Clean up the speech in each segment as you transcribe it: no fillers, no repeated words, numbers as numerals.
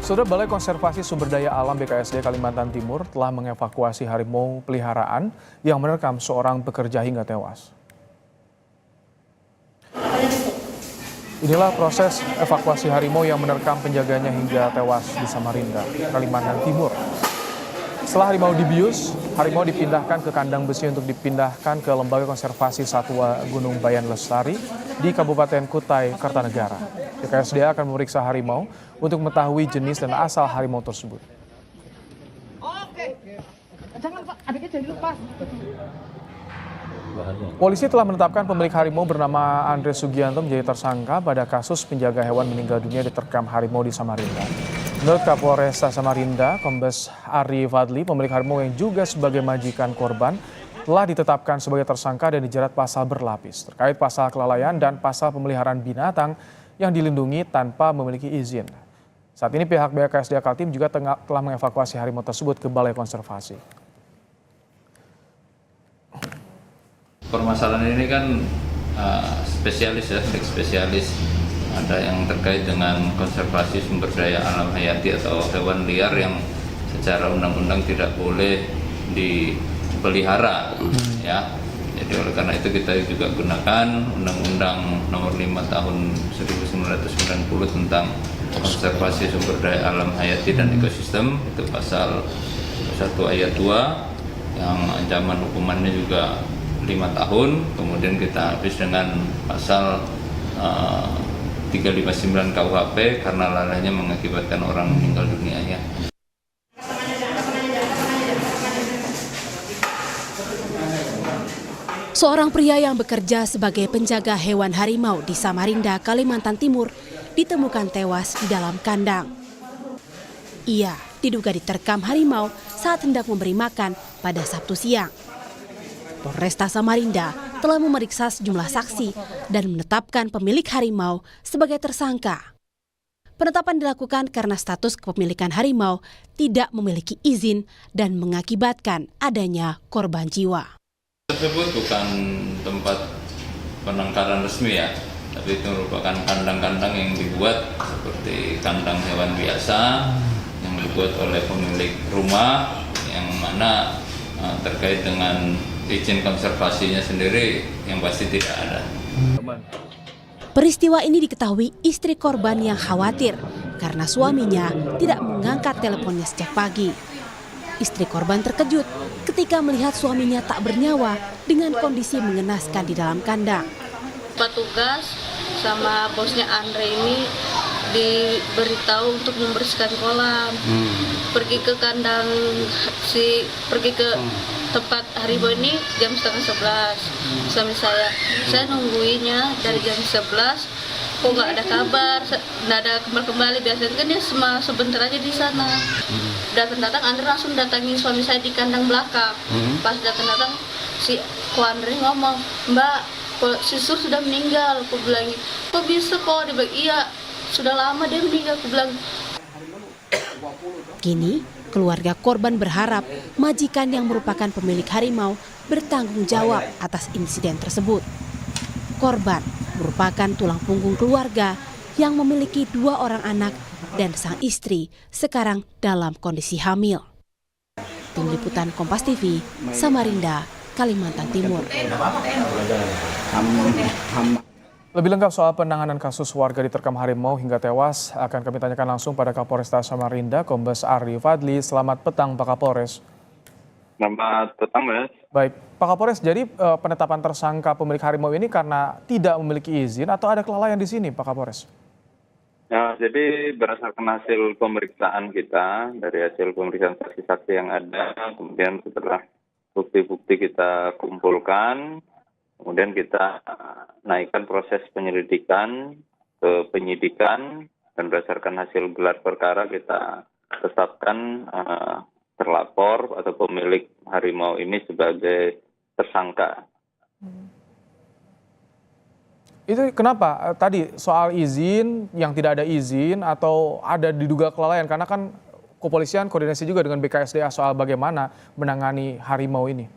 Saudara, Balai Konservasi Sumber Daya Alam BKSD Kalimantan Timur telah mengevakuasi harimau peliharaan yang menerkam seorang pekerja hingga tewas. Inilah proses evakuasi harimau yang menerkam penjaganya hingga tewas di Samarinda, Kalimantan Timur. Setelah harimau dibius, harimau dipindahkan ke kandang besi untuk dipindahkan ke Lembaga Konservasi Satwa Gunung Bayan Lestari di Kabupaten Kutai Kartanegara. BKSD akan memeriksa harimau untuk mengetahui jenis dan asal harimau tersebut. Polisi telah menetapkan pemilik harimau bernama Andre Sugianto menjadi tersangka pada kasus penjaga hewan meninggal dunia diterkam harimau di Samarinda. Menurut Kapolresta Samarinda, Kombes Ari Fadli, pemilik harimau yang juga sebagai majikan korban, telah ditetapkan sebagai tersangka dan dijerat pasal berlapis terkait pasal kelalaian dan pasal pemeliharaan binatang yang dilindungi tanpa memiliki izin. Saat ini pihak BKSD Kaltim juga telah mengevakuasi harimau tersebut ke Balai Konservasi. Permasalahan ini kan spesialis ya, spesialis. Ada yang terkait dengan konservasi sumber daya alam hayati atau hewan liar yang secara undang-undang tidak boleh dipelihara, ya. Jadi oleh karena itu kita juga gunakan Undang-Undang Nomor 5 Tahun 1990 tentang konservasi sumber daya alam hayati dan ekosistem, itu pasal 1 ayat 2 yang ancaman hukumannya juga 5 tahun. Kemudian kita habis dengan pasal 359 KUHP karena lalainya mengakibatkan orang meninggal dunia, ya. Seorang pria yang bekerja sebagai penjaga hewan harimau di Samarinda, Kalimantan Timur, ditemukan tewas di dalam kandang. Ia diduga diterkam harimau saat hendak memberi makan pada Sabtu siang. Polresta Samarinda telah memeriksa sejumlah saksi dan menetapkan pemilik harimau sebagai tersangka. Penetapan dilakukan karena status kepemilikan harimau tidak memiliki izin dan mengakibatkan adanya korban jiwa. Tersebut bukan tempat penangkaran resmi, ya, tapi itu merupakan kandang-kandang yang dibuat seperti kandang hewan biasa yang dibuat oleh pemilik rumah, yang mana terkait dengan izin konservasinya sendiri yang pasti tidak ada. Peristiwa ini diketahui istri korban yang khawatir karena suaminya tidak mengangkat teleponnya sejak pagi. Istri korban terkejut ketika melihat suaminya tak bernyawa dengan kondisi mengenaskan di dalam kandang. Petugas sama bosnya Andre ini diberitahu untuk membersihkan kolam. Pergi ke kandang pergi ke tempat harimau ini jam 10:30. Suami saya nungguinnya dari jam 11, kok nggak ada kabar, nggak ada kembali. Biasanya kan dia sebentar aja di sana. Datang Andre langsung datangi suami saya di kandang belakang. Pas datang si Andre ngomong, "Mbak, si Sur sudah meninggal." Aku bilang, "Kok bisa kok?" Dia bilang, "Iya, sudah lama dia meninggal." Aku bilang. Kini, keluarga korban berharap majikan yang merupakan pemilik harimau bertanggung jawab atas insiden tersebut. Korban merupakan tulang punggung keluarga yang memiliki 2 orang anak dan sang istri sekarang dalam kondisi hamil. Tim Liputan Kompas TV, Samarinda, Kalimantan Timur. Lebih lengkap soal penanganan kasus warga diterkam harimau hingga tewas akan kami tanyakan langsung pada Kapolresta Samarinda, Kombes Ari Fadli. Selamat petang, Pak Kapolres. Selamat petang, Mas. Baik, Pak Kapolres, jadi penetapan tersangka pemilik harimau ini karena tidak memiliki izin atau ada kelalaian di sini, Pak Kapolres? Ya, jadi berdasarkan hasil pemeriksaan kita, dari hasil pemeriksaan saksi-saksi yang ada, kemudian setelah bukti-bukti kita kumpulkan, kemudian kita naikkan proses penyelidikan ke penyidikan, dan berdasarkan hasil gelar perkara kita tetapkan terlapor atau pemilik harimau ini sebagai tersangka. Itu kenapa tadi soal izin, yang tidak ada izin atau ada diduga kelalaian? Karena kan kepolisian koordinasi juga dengan BKSDA soal bagaimana menangani harimau ini.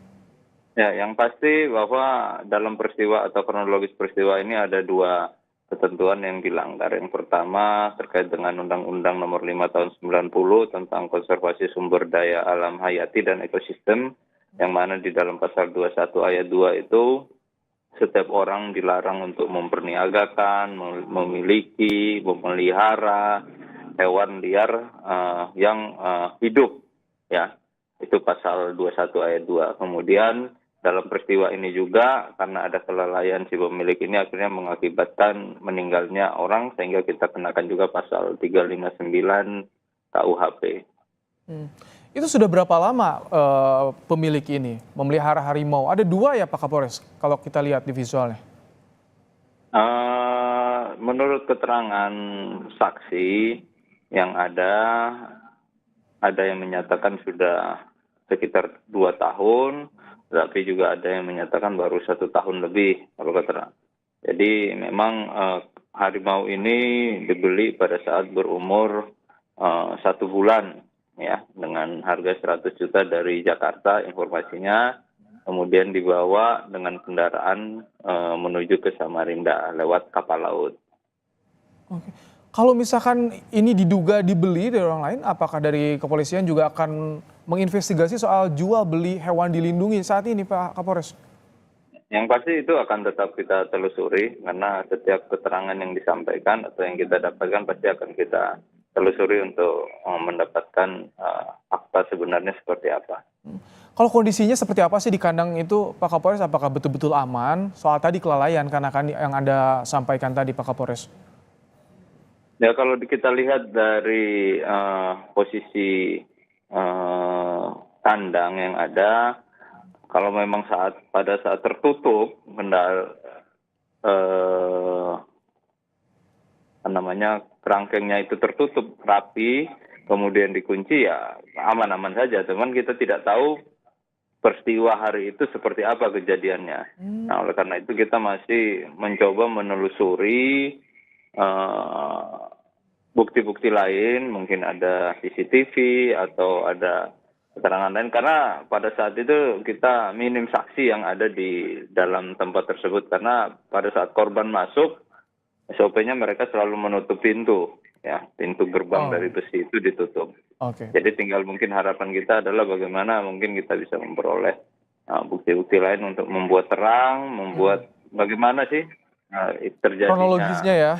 Ya, yang pasti bahwa dalam peristiwa atau kronologis peristiwa ini ada 2 ketentuan yang dilanggar. Yang pertama terkait dengan Undang-Undang Nomor 5 Tahun 90 tentang konservasi sumber daya alam hayati dan ekosistem, yang mana di dalam pasal 21 ayat 2 itu setiap orang dilarang untuk memperniagakan, memiliki, memelihara hewan liar yang hidup, ya. Itu pasal 21 ayat 2. Kemudian dalam peristiwa ini juga karena ada kelalaian si pemilik ini akhirnya mengakibatkan meninggalnya orang, sehingga kita kenakan juga pasal 359 KUHP. Itu sudah berapa lama pemilik ini memelihara harimau? Ada 2 ya Pak Kapolres kalau kita lihat di visualnya. Menurut keterangan saksi yang ada yang menyatakan sudah sekitar 2 tahun, tapi juga ada yang menyatakan baru 1 tahun lebih kalau keterangan. Jadi memang harimau ini dibeli pada saat berumur 1 bulan, ya, dengan harga 100 juta dari Jakarta informasinya, kemudian dibawa dengan kendaraan menuju ke Samarinda lewat kapal laut. Oke. Kalau misalkan ini diduga dibeli dari orang lain, apakah dari kepolisian juga akan menginvestigasi soal jual beli hewan dilindungi saat ini Pak Kapolres? Yang pasti itu akan tetap kita telusuri, karena setiap keterangan yang disampaikan atau yang kita dapatkan pasti akan kita telusuri untuk mendapatkan fakta sebenarnya seperti apa. Kalau kondisinya seperti apa sih di kandang itu Pak Kapolres? Apakah betul-betul aman? Soal tadi kelalaian karena kan yang Anda sampaikan tadi Pak Kapolres. Ya, kalau kita lihat dari posisi kandang yang ada, kalau memang pada saat tertutup, kerangkengnya itu tertutup rapi, kemudian dikunci, ya aman-aman saja. Cuman kita tidak tahu peristiwa hari itu seperti apa kejadiannya. Nah, oleh karena itu kita masih mencoba menelusuri bukti-bukti lain, mungkin ada CCTV atau ada keterangan lain, karena pada saat itu kita minim saksi yang ada di dalam tempat tersebut, karena pada saat korban masuk, SOP-nya mereka selalu menutup pintu, ya, pintu gerbang dari besi itu ditutup. Jadi tinggal mungkin harapan kita adalah bagaimana mungkin kita bisa memperoleh bukti-bukti lain untuk membuat terang, membuat bagaimana sih terjadinya. Kronologisnya ya.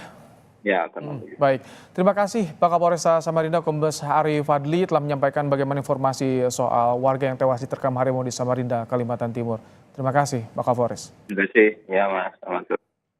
Ya, kronologis. Baik, terima kasih Pak Kapolres Samarinda Kombes Arif Fadli telah menyampaikan bagaimana informasi soal warga yang tewas diterkam harimau di Samarinda, Kalimantan Timur. Terima kasih Pak Kapolres. Terima kasih, ya Mas. Selamat sore.